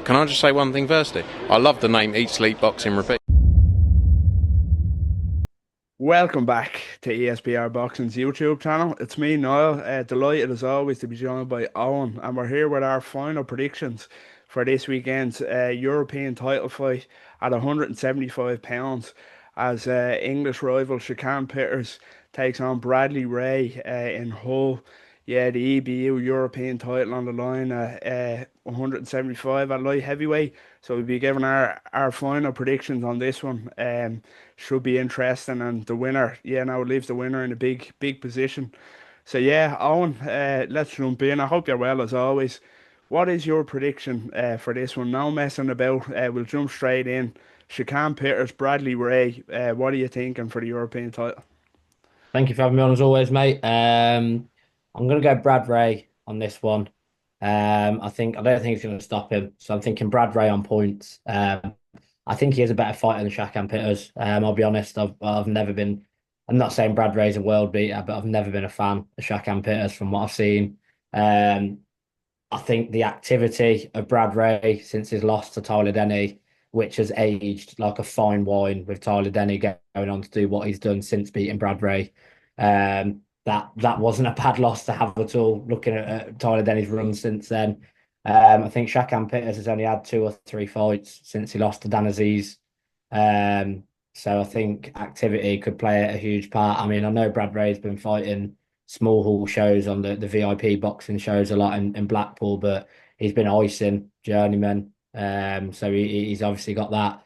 can I just say one thing firstly? I love the name Eat Sleep Boxing Repeat. Welcome back to ESBR Boxing's YouTube channel. It's me, Niall. Delighted as always to be joined by Owen, and we're here with our final predictions for this weekend's European title fight at 175 pounds as English rival Shakan takes on Bradley Ray in Hull. Yeah, the EBU European title on the line at 175 at light heavyweight. So we'll be giving our final predictions on this one. Should be interesting, and the winner, yeah, now it leaves the winner in a big position. So yeah, Owen, let's jump in. I hope you're well as always. What is your prediction for this one? No messing about. We'll jump straight in. Shakan Peters, Bradley Ray. What are you thinking for the European title? Thank you for having me on as always, mate. I'm gonna go Brad Ray on this one. I don't think he's gonna stop him. So I'm thinking Brad Ray on points. I think he is a better fighter than Shakan Pitters. I'll be honest, I've never been. I'm not saying Brad Ray's a world beater, but I've never been a fan of Shakan Pitters from what I've seen. Um, I think the activity of Brad Ray since his loss to Tyler Denny, which has aged like a fine wine with Tyler Denny going on to do what he's done since beating Brad Ray. That wasn't a bad loss to have at all, looking at Tyler Denny's run since then. I think Shakan Pitters has only had two or three fights since he lost to Dan Aziz. So I think activity could play a huge part. I mean, I know Brad Ray's been fighting small hall shows on the VIP boxing shows a lot in Blackpool, but he's been icing journeyman. So he's obviously got that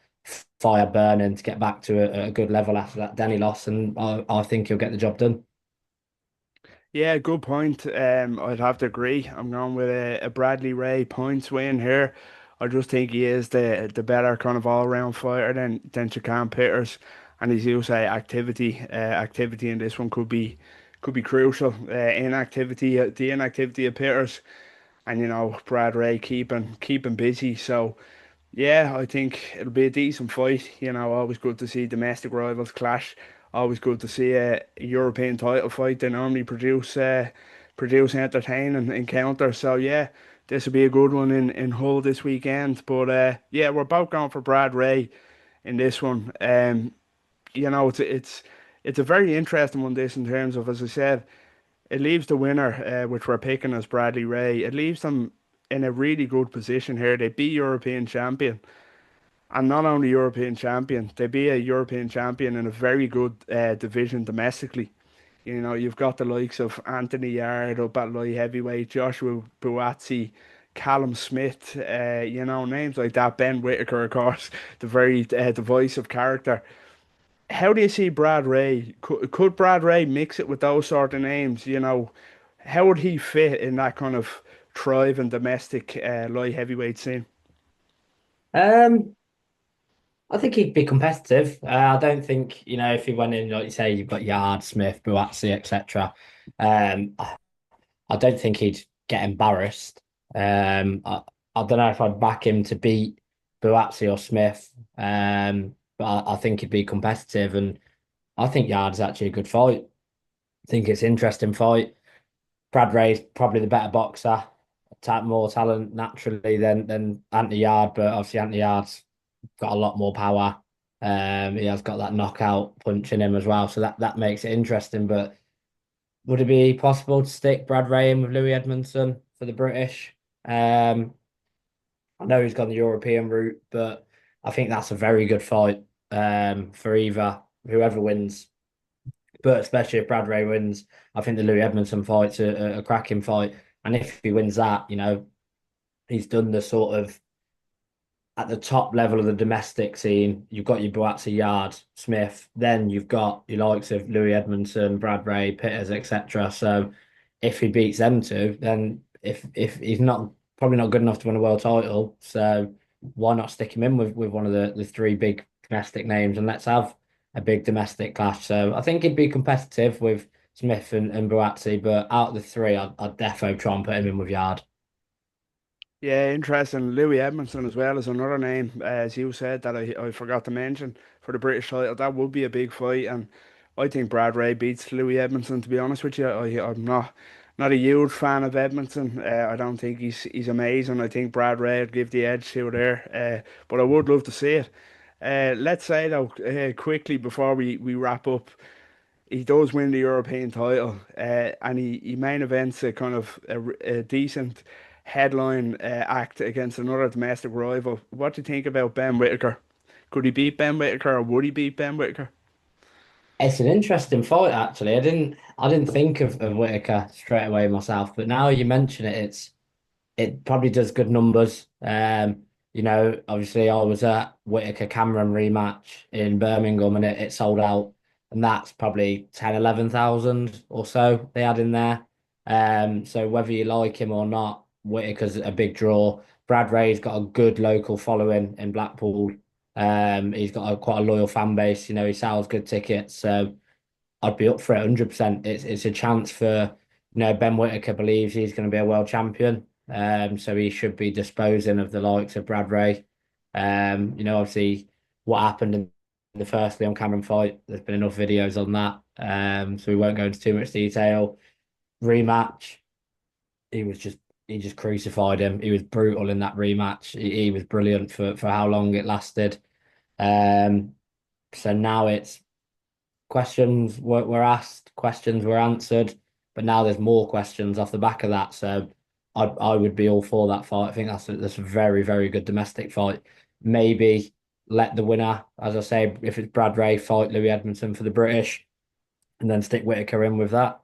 fire burning to get back to a good level after that Danny loss, and I think he'll get the job done. Yeah, good point. I'd have to agree. I'm going with a Bradley Ray points win here. I just think he is the better kind of all round fighter than Shakan Peters, and his use activity in this one could be crucial. The inactivity of Peters, and Brad Ray keeping busy. So yeah, I think it'll be a decent fight. Always good to see domestic rivals clash. Always good to see a European title fight. They normally produce entertaining encounters. So yeah, this will be a good one in Hull this weekend. But yeah, we're both going for Brad Ray in this one. It's a very interesting one. This in terms of, as I said, it leaves the winner, which we're picking as Bradley Ray. It leaves them in a really good position here. They be European champion. And not only European champion, they be a European champion in a very good division domestically. You've got the likes of Anthony Yard up at light heavyweight, Joshua Buatsi, Callum Smith, names like that. Ben Whitaker, of course, the voice of character. How do you see Brad Ray? Could Brad Ray mix it with those sort of names? How would he fit in that kind of thriving domestic light heavyweight scene? Um, I think he'd be competitive. I don't think, if he went in, like you say, you've got Yard, Smith, Buatsi, etc. I don't think he'd get embarrassed. I don't know if I'd back him to beat Buatsi or Smith, but I think he'd be competitive, and I think Yard's actually a good fight. I think it's an interesting fight. Brad Ray's probably the better boxer, more talent naturally than Anthony Yard, but obviously Anthony Yard's got a lot more power. He has got that knockout punch in him as well, so that makes it interesting. But would it be possible to stick Brad Ray in with Louis Edmondson for the British? I know he's gone the European route, but I think that's a very good fight for either whoever wins. But especially if Brad Ray wins, I think the Louis Edmondson fight's a cracking fight. And if he wins that, he's done the sort of at the top level of the domestic scene. You've got your Buatsi Yard, Smith, then you've got your likes of Louis Edmondson, Brad Ray, Pitters, etc. So if he beats them two, then if he's not probably not good enough to win a world title, so why not stick him in with one of the three big domestic names and let's have a big domestic clash. So I think he'd be competitive with Smith and Buatsi, but out of the three, I'd defo try and put him in with Yard. Yeah, interesting. Louis Edmondson as well is another name, as you said, that I forgot to mention for the British title. That would be a big fight, and I think Brad Ray beats Louis Edmondson. To be honest with you, I'm not Not a huge fan of Edmondson. I don't think he's amazing. I think Brad Ray would give the edge to there. But I would love to see it. Let's say though, quickly before we wrap up, he does win the European title, and he main events a kind of a decent headline act against another domestic rival. What do you think about Ben Whitaker? Could he beat Ben Whitaker, or would he beat Ben Whitaker? It's an interesting fight, actually. I didn't think of Whitaker straight away myself, but now you mention it, it probably does good numbers. Obviously I was at Whitaker Cameron rematch in Birmingham and it sold out, and that's probably 10, 11,000 or so they had in there. So whether you like him or not, Whitaker's a big draw. Brad Ray's got a good local following in Blackpool. He's got quite a loyal fan base. He sells good tickets. So I'd be up for it 100%. It's a chance for, Ben Whitaker believes he's going to be a world champion. So he should be disposing of the likes of Brad Ray. Obviously what happened in the first Leon Cameron fight, there's been enough videos on that. So we won't go into too much detail. Rematch, he was just he just crucified him. He was brutal in that rematch. He was brilliant for how long it lasted. Um, so now it's questions were asked, questions were answered, but now there's more questions off the back of that. So I would be all for that fight. I think that's a very, very good domestic fight. Maybe let the winner, as I say, if it's Brad Ray, fight Louis Edmondson for the British, and then stick Whitaker in with that.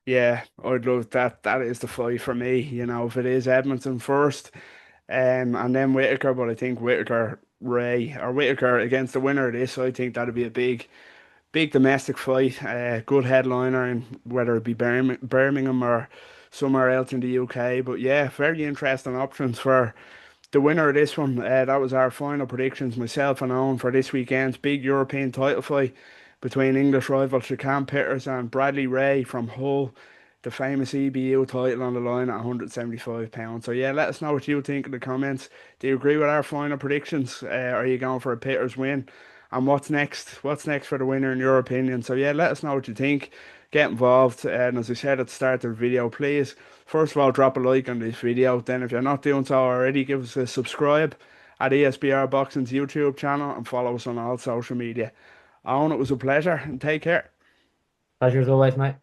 Yeah, I'd love that. That is the fight for me. If it is Edmonton first, and then Whitaker, but I think Whitaker Ray or Whitaker against the winner of this, I think that'd be a big domestic fight. Good headliner, and whether it be Birmingham or somewhere else in the UK. But yeah, very interesting options for the winner of this one. That was our final predictions, myself and Owen, for this weekend's big European title fight between English rival Shakan Pitters and Bradley Ray from Hull. The famous EBU title on the line at £175. So yeah, let us know what you think in the comments. Do you agree with our final predictions? Are you going for a Pitters win? And what's next? What's next for the winner in your opinion? So yeah, let us know what you think. Get involved. And as I said at the start of the video, please, first of all, drop a like on this video. Then if you're not doing so already, give us a subscribe at ESBR Boxing's YouTube channel and follow us on all social media. Owen, it was a pleasure and take care. Pleasure as always, mate.